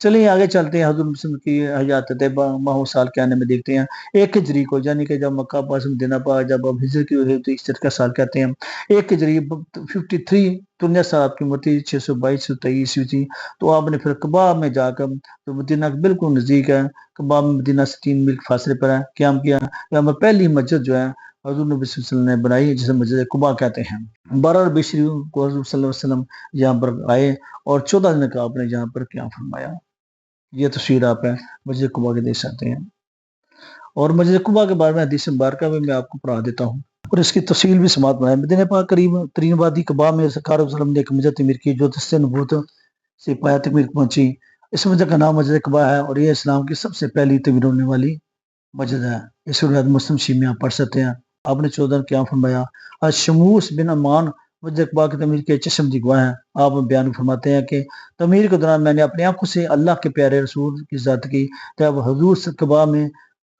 چلیے آگے چلتے ہیں، حضور وسلم کی حیات طیبہ ماہ و سال کے آنے میں دیکھتے ہیں 1 ہجری کو، یعنی کہ جب مکہ پاس مدینہ پاس جب اب ہجرت کی ہوئی تو اس طرح کا سال کہتے ہیں 1 ہجری 53 دنیا سال آپ کی عمر تھی 622 سے 23 تھی۔ تو آپ نے پھر قباء میں جا کر جو مدینہ کے بالکل نزدیک ہے، قباء میں مدینہ سے 3 میل فاصلے پر ہے، قیام کیا۔ یہاں پر پہلی مسجد جو ہے حضور نبی صلی اللہ علیہ وسلم نے بنائی، جسے مسجد قباء کہتے ہیں۔ 12 ربیع شریف کو حضور صلی اللہ علیہ وسلم یہاں پر آئے اور 14 دن کا آپ نے یہاں پر قیام فرمایا۔ یہ تصویر آپ ہے مسجد قباء کے دیکھ سکتے ہیں، اور مسجد قباء کے بارے میں حدیث مبارکہ میں آپ کو پڑھا دیتا ہوں اور اس کی تفصیل بھی سماعت بنائے۔ مدینہ پاک قریب ترین وادی قباء میں سرکار وسلم نے ایک مسجد تعمیر کی جو دست نبوت سے پایا تکمیل پہنچی۔ اس مسجد کا نام مسجد قباء ہے اور یہ اسلام کی سب سے پہلی تعمیر ہونے والی مسجد ہے۔ اس روایت مسلم شریف میں آپ پڑھ سکتے ہیں۔ آپ نے 14 قیام فرمایا۔ شموس بن امان مسجد قباء کی تعمیر کے چشم دی گواہ ہیں۔ آپ بیان فرماتے ہیں کہ تعمیر کے دوران میں نے اپنی آنکھوں سے اللہ کے پیارے رسول کی ذات کی جب حضور قباء میں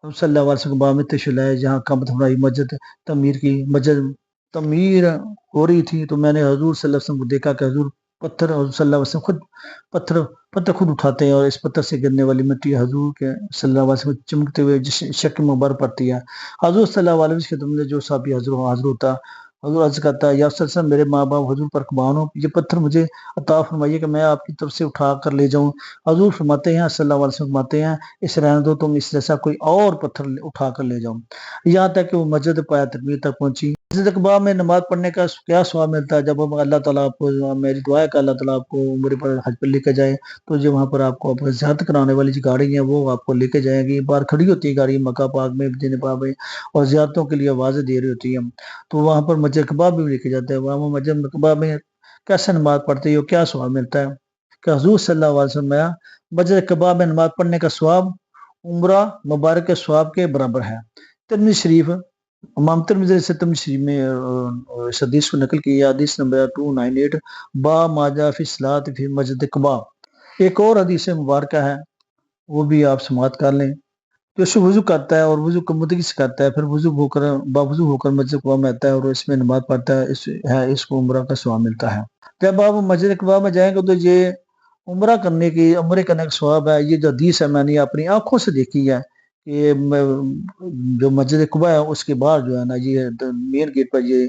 صلی اللہ علیہ وسلم قباء میں تشریف لائے، جہاں قامت فرمائی مسجد تعمیر کی۔ مسجد تعمیر ہو رہی تھی تو میں نے حضور صلی اللہ علیہ وسلم کو دیکھا کہ حضور حضور صلی اللہ علیہ وسلم خود پتھر خود اٹھاتے ہیں اور اس پتھر سے گرنے والی مٹی حضور کے صلی اللہ علیہ وسلم چمکتے ہوئے جس شکل مبارک پڑتی ہے۔ حضور صلی اللہ علیہ وسلم نے جو صحابی حضور ہوتا حضور عرض کرتا ہے یا صلی اللہ علیہ وسلم میرے ماں باپ حضور پر قربان ہو، یہ پتھر مجھے عطا فرمائیے کہ میں آپ کی طرف سے اٹھا کر لے جاؤں۔ حضور فرماتے ہیں صلی اللہ علیہ وسلم فرماتے ہیں اس رہنے دو، تم اس جیسا کوئی اور پتھر اٹھا کر لے جاؤ، یہاں تک کہ وہ مسجد پایا تکمیل تک پہنچی۔ مسجد قباء میں نماز پڑھنے کا کیا ثواب ملتا ہے؟ جب اللہ تعالیٰ آپ کو، میری دعا ہے کہ اللہ تعالیٰ آپ کو عمرے پر حج پر لے کے جائے تو جو وہاں پر آپ کو زیارت کرانے والی جو گاڑی ہیں وہ آپ کو لے کے جائیں گی، باہر کھڑی ہوتی ہے گاڑی مکہ پاک میں مدینہ پاک میں اور زیارتوں کے لیے آوازیں دے رہی ہوتی ہیں، تو وہاں پر مسجد قباء بھی لے کے جاتے ہیں۔ وہاں مسجد قباء میں کیسے نماز پڑھتے ہو، کیا ثواب ملتا ہے؟ کہ حضور صلی اللہ علیہ وسلم مسجد قباء میں نماز پڑھنے کا ثواب عمرہ مبارک کے ثواب کے برابر ہے۔ ترمذی شریف، امام ترمذی سے ترمذی شریف میں اس حدیث کو نقل کی ہے، حدیث نمبر 298 با ما جاء فی الصلاۃ فی مسجد قباء۔ ایک اور حدیث مبارکہ ہے، وہ بھی آپ سماعت کر لیں۔ جو شخص وضو کرتا ہے اور وضو کمدگی سے کرتا ہے، پھر وضو ہو کر مسجد قباء میں آتا ہے اور اس میں نماز پڑھتا ہے، اس کو عمرہ کا ثواب ملتا ہے۔ جب آپ مسجد قباء میں جائیں گے تو یہ عمرہ کرنے کا ثواب ہے۔ یہ جو حدیث ہے میں نے اپنی آنکھوں سے دیکھی ہے کہ جو مسجد قباء ہے اس کے باہر جو ہے نا، یہ مین گیٹ پر یہ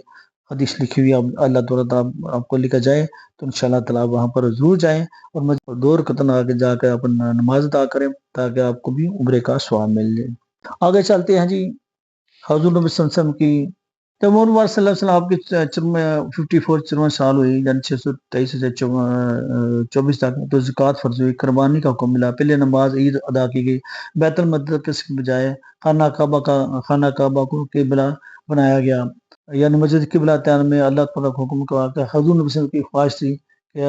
حدیث لکھی ہوئی ہے، اللہ تعالیٰ آپ کو لے کر جائے تو انشاءاللہ تعالیٰ وہاں پر ضرور جائیں اور دور قطن آگے جا کے اپنا نماز ادا کریں تاکہ آپ کو بھی عمرے کا ثواب مل جائے۔ آگے چلتے ہیں جی، حضور نبی صلی اللہ علیہ وسلم کی جب محمد صلی اللہ علیہ وسلم آپ کی 54 سال ہوئی، یعنی 623 سے 24 تک، تو زکوٰۃ فرض ہوئی، قربانی کا حکم ملا، پہلے نماز عید ادا کی گئی، بیت المقدس کے بجائے خانہ کعبہ کو قبلہ بنایا گیا، یعنی مسجد قبلہ تعین میں اللہ تعالیٰ کا حکم کا کہ حضور نبی صلی اللہ علیہ وسلم کی خواہش تھی کہ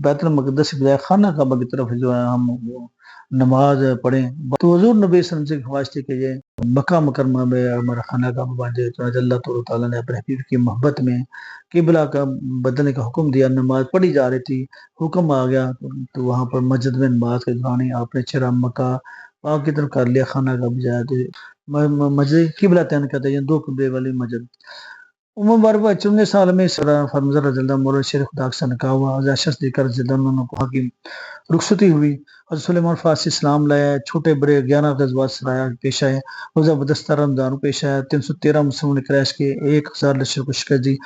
بیت المقدس کے بجائے خانہ کعبہ کی طرف جو ہے ہم نماز پڑھیں، تو حضور نبی صلی اللہ علیہ وسلم سے خواہش تھی کہ یہ مکہ مکرمہ میں ہمارا خانہ کعبہ بن جائے، تو اللہ تعالیٰ نے اپنے حبیب کی محبت میں قبلہ کا بدلنے کا حکم دیا۔ نماز پڑھی جا رہی تھی، حکم آ گیا تو وہاں پر مسجد میں نماز کے دوران آپ نے چہرہ مکہ پاک کی طرف کر لیا، خانہ کا بجایا تو مسجد قبلہ تعین کہتے ہیں، 2 قبلے والی مسجد۔ عمر مبارک 54 سال میں فرمزہ رضی اللہ عنہ شیر خدا سے نکاح ہوا، شخص دے کر رضی اللہ عنہ کو کی رخصتی ہوئی، حضرت سلیمان فارسی اسلام لائے، چھوٹے بڑے 11 غزوات سرایا پیش آئے، روزہ بدستہ رمضان پیش آیا، 313 مسلمانوں نے قریش کے 1000 لشکر کو شکست دی۔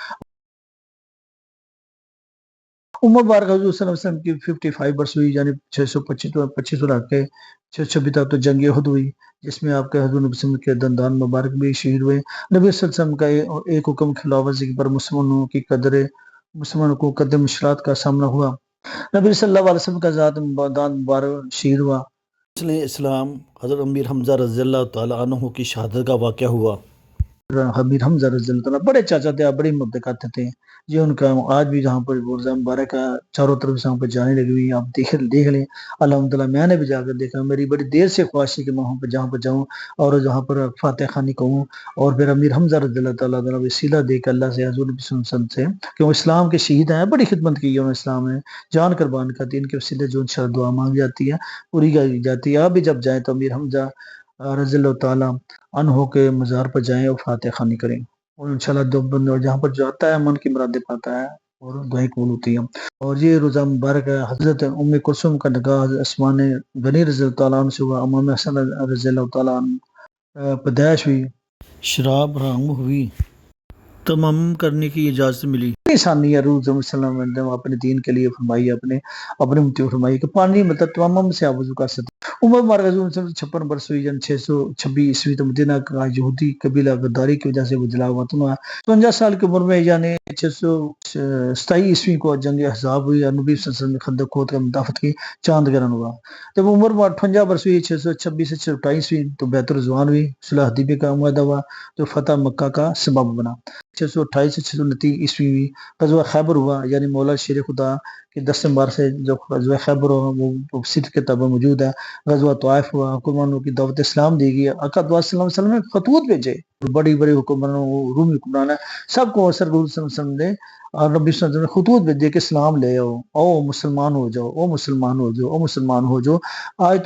عمر مبارک حضور صلی اللہ علیہ وسلم کی 55 برس ہوئی، یعنی 625 رکھ کے 626 تک تو جنگ احد ہوئی، جس میں آپ کے حضور نبی صلی اللہ علیہ وسلم کے دندان مبارک بھی شہید ہوئے۔ نبی صلی اللہ علیہ وسلم کا ایک حکم خلاف ورزی پر مسلمانوں کو قدر مشکلات کا سامنا ہوا۔ نبی صلی اللہ علیہ وسلم کا ذات دان مبارک شہید ہوا۔ اسلام حضرت امیر حمزہ رضی اللہ تعالیٰ عنہ کی شہادت کا واقعہ ہوا۔ امیر حمزہ رضی اللہ تعالیٰ بڑے چاچا تھے، بڑی محبت کرتے تھے جی، ان کا آج بھی جہاں پر روزہ مبارک چاروں طرف سے پہ جانے لگی ہوئی، آپ دیکھ لیں الحمدللہ۔ میں نے بھی جا کر دیکھا، میری بڑی دیر سے خواہش ہے کہ میں وہاں پہ جہاں پر جاؤں اور جہاں پر فاتح خوانی کہوں اور پھر امیر حمزہ رضی اللہ تعالیٰ وسیلہ دے کر اللہ سے حضور نبی صلی اللہ علیہ وسلم سے کہ وہ اسلام کے شہید ہیں، بڑی خدمت کی ہے انہوں نے، اسلام میں جان قربان کرتی، ان کے وسیلے جو انشاءاللہ دعا مانگ جاتی ہے پوری کی جاتی ہے۔ آپ بھی جب جائیں تو امیر حمزہ رضی اللہ تعالیٰ عنہ کے مزار پر جائیں اور فاتح خوانی کریں، اور انشاءاللہ جہاں پر جاتا ہے من کی مرادیں پاتا ہے۔ اور دعائیں قبول ہوتی ہیں۔ اور یہ روزہ مبارک ہے حضرت ام کلثوم کا نکاح حضرت عثمان غنی رضی اللہ تعالیٰ عنہ سے ہوا، امام حسن رضی اللہ تعالیٰ عنہ پیدائش ہوئی، شراب حرام ہوئی، تمام کرنے کی اجازت ملی۔ آسانی ہے روز وسلم نے اپنے دین کے لیے فرمائی، اپنے متو فرمائی کہ پانی مطلب تمام سے آپ وضو کر سکتے۔ عمر مارکز 56 برس ہوئی، 626 عیسوی تو مدینہ کا یہودی قبیلہ غداری کی وجہ سے وہ جلا وطن ہوا۔ 52 سال کی عمر میں یعنی 627 عیسوی کو جنگ احزاب ہوئی اور نبی صلی اللہ علیہ وسلم نے خندق کھود کر مدافعت کی، چاند گرہن ہوا۔ جب عمر 58 برس ہوئی 626 سے 628 عیسوی تو بیت الرضوان ہوئی، صلح حدیبیہ کا معاہدہ ہوا جو فتح مکہ کا سبب بنا۔ 628 سے 629 عیسوی ہوئی، غزوہ خیبر ہوا، یعنی مولا شیر خدا کے 10 مبار سے جو غزوہ خیبر ہوا وہ سید کتابیں موجود ہے۔ غزوہ طائف ہوا، حکمرانوں کی دعوت اسلام دی گئی، آقا صلی اللہ علیہ وسلم نے خطوط بھیجے، بڑی بڑی حکمرانوں رومی حکمران ہیں سب کو سر صلی اللہ علیہ وسلم نے اور نبی صلی اللہ علیہ وسلم نے خطوط بھیجے کہ اسلام لے آؤ، او مسلمان ہو جاؤ، او مسلمان ہو جاؤ، او مسلمان ہو جاؤ۔ آج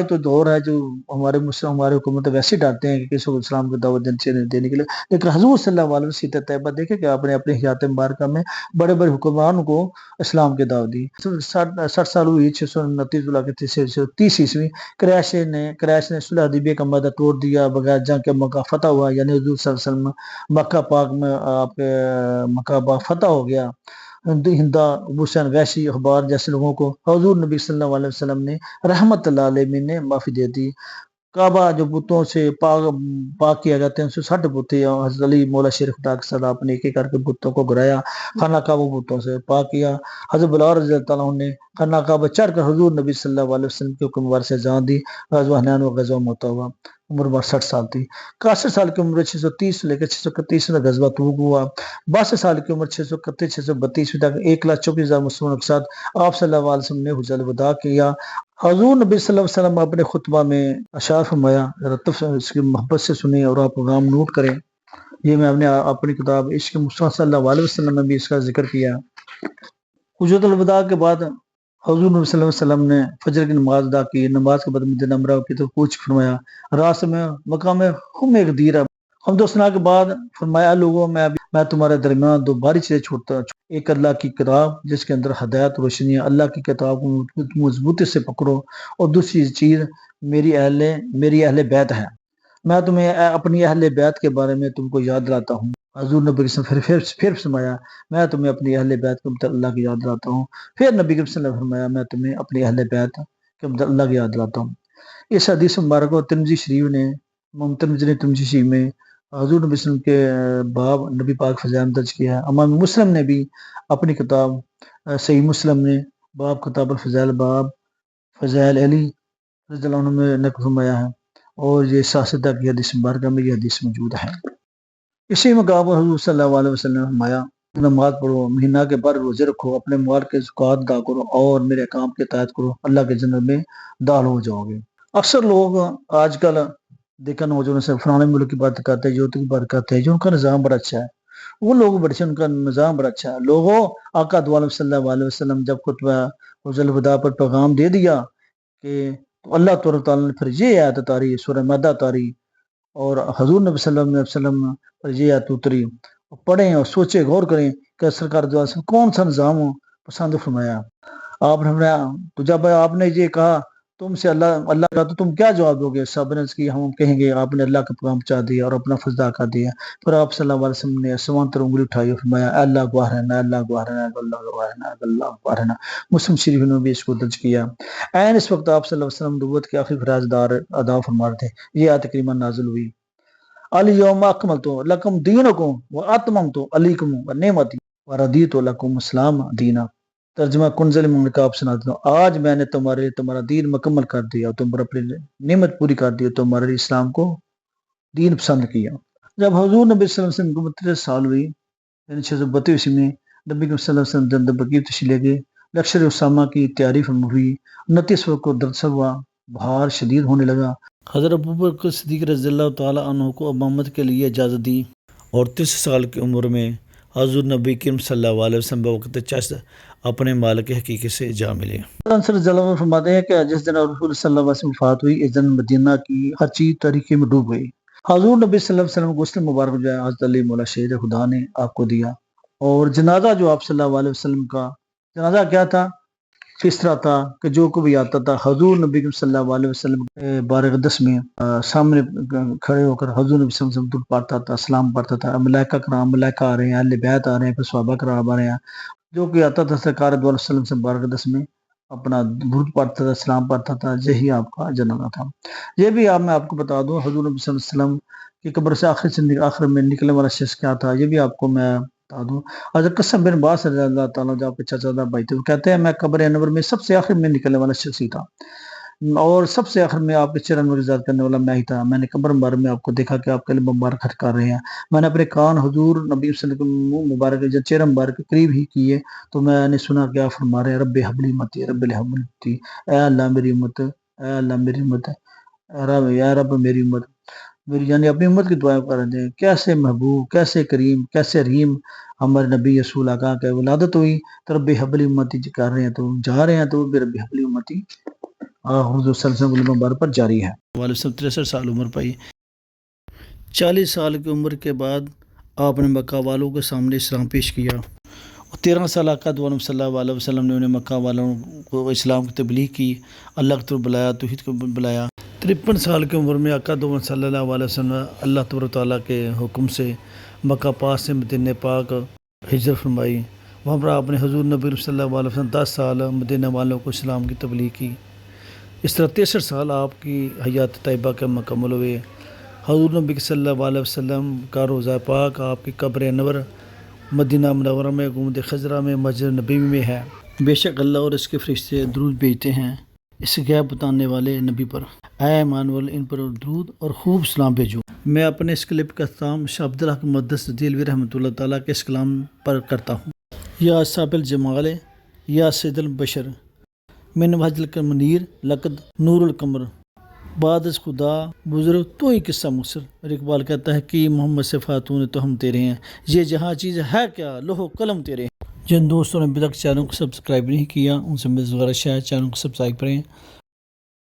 تو دور ہے جو ہمارے حکومت ویسے ڈالتے ہیں کہ کسی کو اسلام کی دعوت دینے کے لیے، لیکن حضور صلی اللہ علیہ وسلم طیبہ دیکھے کہ آپ نے اپنی حیات مبارکہ میں بڑے بڑے حکمران کو اسلام کی دعوت دی۔ 60 سال ہوئی 629 عیسوی قریش نے صلح حدیبیہ کا معاہدہ توڑ دیا، بغیر جنگ کے مکہ فتح ہوا، یعنی حضور صلی اللہ علیہ وسلم مکہ پاک میں آپ کے مکہ پاک فتح ہو گیا۔ ہندا ابو حسین ویشی اخبار جیسے لوگوں کو حضور نبی صلی اللہ علیہ وسلم نے رحمت اللہ علیہ نے معافی دے دی۔ کعبہ جو بتوں سے پاک کیا گیا 360 بت تھے، حضرت علی مولا شیر خدا کے ساتھ آپ نے ایک ایک کر کے بتوں کو گرایا، خانہ کعبہ بتوں سے پاک کیا۔ حضرت بلال رضی اللہ تعالیٰ عنہ نے خانہ کعبہ چڑھ کر حضور نبی صلی اللہ علیہ وسلم کے حکم بار سے جان دی، غزوہ حنین و غزوہ موتا ہوا، عمر 60 سال تھی۔ 61 سال کی عمر 630 سے لے کر 631 میں غزوہ تبوک ہوا۔ 62 سال کی عمر 631 632 تک 1,24,000 مسلمانوں کے ساتھ آپ صلی اللہ علیہ وسلم نے حجۃ الوداع کیا۔ حضور نبی صلی اللہ علیہ وسلم اپنے خطبہ میں اشعار فرمایا، اس کی محبت سے سنیں اور آپ پیغام نوٹ کریں۔ یہ میں نے اپنی کتاب عشق مصطفیٰ صلی اللہ علیہ وسلم میں بھی اس کا ذکر کیا۔ حجۃ الوداع کے بعد حضور نبی صلی اللہ علیہ وسلم نے فجر کی نماز ادا کی، نماز کے بعد مدینہ منورہ کی تو کوچ فرمایا، راست میں مقام خم ایک دیر ہے، حمد و ثنا کے بعد فرمایا لوگوں میں تمہارے درمیان دو باری چیزیں چھوڑتا ہوں، ایک اللہ کی کتاب جس کے اندر ہدایت روشنی ہے، اللہ کی کتاب کو مضبوطی سے پکڑو، اور دوسری چیز میری اہل بیت ہے، میں تمہیں اپنی اہل بیت کے بارے میں تم کو یاد دلاتا ہوں۔ حضور نبی صلی اللہ علیہ وسلم پھر فرمایا میں تمہیں اپنی اہل بیت کے متعلق اللہ کی یاد دلاتا ہوں۔ پھر نبی صلی اللہ علیہ وسلم نے فرمایا میں تمہیں اپنی اہل بیت کے متعلق اللہ کی یاد دلاتا ہوں۔ اس حدیث مبارک کو ترمذی شریف نے ترمذی شریف میں حضور نبی صلی اللہ علیہ وسلم کے باب نبی پاک فضائل درج کیا ہے۔ امام مسلم نے بھی اپنی کتاب صحیح مسلم نے باب کتاب الفضائل باب فضائل علی رضی اللہ عنہ میں نقل فرمایا ہے، اور یہ ساسدہ کی حدیث مبارکہ میں یہ حدیث موجود ہے۔ اسی مقام پر حضور صلی اللہ علیہ وسلم نے فرمایا نماز پڑھو، مہینہ کے بھر روزے رکھو، اپنے مال کے زکوٰۃ ادا کرو اور میرے احکام کی اطاعت کرو، اللہ کے جنت میں داخل ہو جاؤ گے۔ اکثر لوگ آج کل دیکھا نوجوانوں سے فلانے ملک کی بات کرتے ہیں، یوتھ کی بات کرتے ہیں جو ان کا نظام بڑا اچھا ہے، وہ لوگ بڑے ان کا نظام بڑا اچھا ہے۔ لوگوں آقا دو صلی اللہ علیہ وسلم جب خطبہ حجۃ الوداع پر پیغام دے دیا کہ اللہ تعالیٰ نے پھر یہ آیت اتاری، سورہ مائدہ اتاری، اور حضور نبی صلی اللہ علیہ وسلم پر یہ آیت اتری، پڑھیں اور سوچیں غور کریں کہ سرکار دو عالم کون سا نظام پسند فرمایا۔ آپ نے فرمایا تو جب آپ نے یہ کہا تم سے اللہ کا تو تم کیا جواب دو گے؟ سب نے کی ہم کہیں گے آپ نے اللہ کا پیغام پہنچا دیا اور اپنا فرض ادا کر دیا۔ پھر آپ صلی اللہ علیہ وسلم نے آسمان پر انگلی اٹھائی اور فرمایا اللہ گواہ رہنا، اللہ گواہ رہنا، اللہ گواہ رہنا، اللہ گواہ رہنا۔ مسلم شریف نے بھی اس کو درج کیا۔ عین اس وقت آپ صلی اللہ علیہ وسلم نبوت کے آخری فراز دار ادا فرما رہے تھے، یہ آیت کریمہ نازل ہوئی، الیوم اکملت لکم دینکم واتممت علیکم نعمتی ورضیت لکم الاسلام دینا۔ ترجمہ کنزل مومن کا آپ سناتا ہوں، آج میں نے تمہارے لیے تمہارا دین مکمل کر دیا اور تم پر اپنی نعمت پوری کر دی اور تمہارے لیے اسلام کو دین پسند کیا۔ جب حضور نبی صلی اللہ علیہ وسلم کو 33 سال ہوئی، یعنی 632 میں نبی صلی اللہ علیہ وسلم جنت بقیع تشریف لے گئے، لشکر اسامہ کی تیاری ہوئی، 29 وقت کو درد ہوا، بہار شدید ہونے لگا۔ حضرت ابوبکر صدیق رضی اللہ تعالیٰ عنہ کو امامت کے لیے اجازت دی، اور 30 سال کی عمر میں حضور نبی کریم صلی اللہ علیہ وسلم بوقت چشت اپنے مالک حقیقی سے جا ملے۔ فرماتے ہیں کہ جس دن رسول صلی اللہ علیہ وسلم وفات ہوئی، اس دن مدینہ کی ہر چیز تاریکی میں ڈوب گئی۔ حضور نبی صلی اللہ علیہ وسلم غسل مبارک جو ہے حضرت علی مولا شیر خدا نے آپ کو دیا، اور جنازہ جو آپ صلی اللہ علیہ وسلم کا جنازہ کیا تھا، کس طرح تھا کہ جو کوئی آتا تھا حضور نبی کریم صلی اللہ علیہ وسلم بارقدس میں سامنے کھڑے ہو کر حضور نبی صلی اللہ علیہ وسلم درود پڑھتا تھا، سلام پڑھتا تھا، ملائکہ کرام ملائکہ آ رہے ہیں، اہل بیت آ رہے ہیں، پھر صحابہ کرام آ رہے ہیں، جو کوئی آتا تھا سرکار دو علیہ وسلم سے بارقدس میں اپنا درود پڑھتا تھا، سلام پڑھتا تھا، یہی آپ کا جنازہ تھا۔ یہ بھی میں آپ کو بتا دوں حضور نبی صلی اللہ علیہ وسلم کی قبر سے آخر میں نکلنے والا شخص کیا تھا، یہ بھی آپ کو میں بتا دوں۔ حضرت قاسم بن باز رضی اللہ تعالیٰ جو آپ کے چچا زادہ بھائی تھے، وہ کہتے ہیں میں قبر انور میں سب سے آخر میں نکلنے والا شخص ہی تھا، اور سب سے آخر میں آپ کے چرن میں زیارت کرنے والا میں ہی تھا۔ میں نے قبر مبارک میں آپ کو دیکھا کہ آپ کے لیے مبارک خط کر رہے ہیں، میں نے اپنے کان حضور نبی صلی اللہ علیہ وسلم منہ مبارک جب چہرہ مبارک کے قریب ہی کیے تو میں نے سنا کہ آپ فرما رہے ہیں رب حبلی امتی رب الحبلی امتی، اے اللہ میری امت، اے اللہ میری امت، یا رب میری امت، میری یعنی اپنی امت کی دعائیں کر رہے ہیں۔ کیسے محبوب، کیسے کریم، کیسے رحیم ہمارے نبی رسول آقا کہ ولادت ہوئی تو رب حبلی امتی کر رہے ہیں، تو جا رہے ہیں تو بھی رب حبلی امتی حضور صلی اللہ علیہ وسلم مبارک پر جاری ہے۔ 63 سال عمر پائی، 40 سال کی عمر کے بعد آپ نے مکہ والوں کے سامنے اسلام پیش کیا، اور 13 سال آقا دو عالم صلی اللہ علیہ وسلم نے انہیں مکہ والوں کو اسلام کی تبلیغ کی، اللہ کی طرف بلایا، توحید کو بلایا۔ 53 سال کی عمر میں آقا دو صلی اللہ علیہ وسلم اللہ تبارک تعالیٰ کے حکم سے مکہ پاس سے مدینہ پاک ہجرت فرمائی، وہاں پر آپ نے حضور نبی صلی اللہ علیہ وسلم 10 سال مدینہ والوں کو اسلام کی تبلیغ کی۔ اس طرح 63 سال آپ کی حیات طیبہ کے مکمل ہوئے۔ حضور نبی صلی اللہ علیہ وسلم کا روضہ پاک آپ کی قبر انور مدینہ منورہ میں گنبد خضرا میں مسجد نبوی میں ہے۔ بے شک اللہ اور اس کے فرشتے درود بھیجتے ہیں اس غیب بتانے والے نبی پر، اے ایمان والے ان پر درود اور خوب سلام بھیجو۔ میں اپنے اس کلپ کا اختتام شاہ عبدالحق مقدس دہلوی رحمۃ اللہ تعالیٰ کے اس کلام پر کرتا ہوں۔ یا صاحب الجمال یا سید البشر من وحج المنیر لقد نور القمر، بعد از خدا بزرگ تو ہی قصہ مختصر۔ اور اقبال کہتا ہے کہ محمد سے خاتون تو ہم تیرے ہیں، یہ جہاں چیز ہے کیا لوح و قلم تیرے ہیں۔ جن دوستوں نے ابھی تک چینل کو سبسکرائب نہیں کیا ان سے میرے دوبارہ شاید چینل کو سبسکرائب کریں۔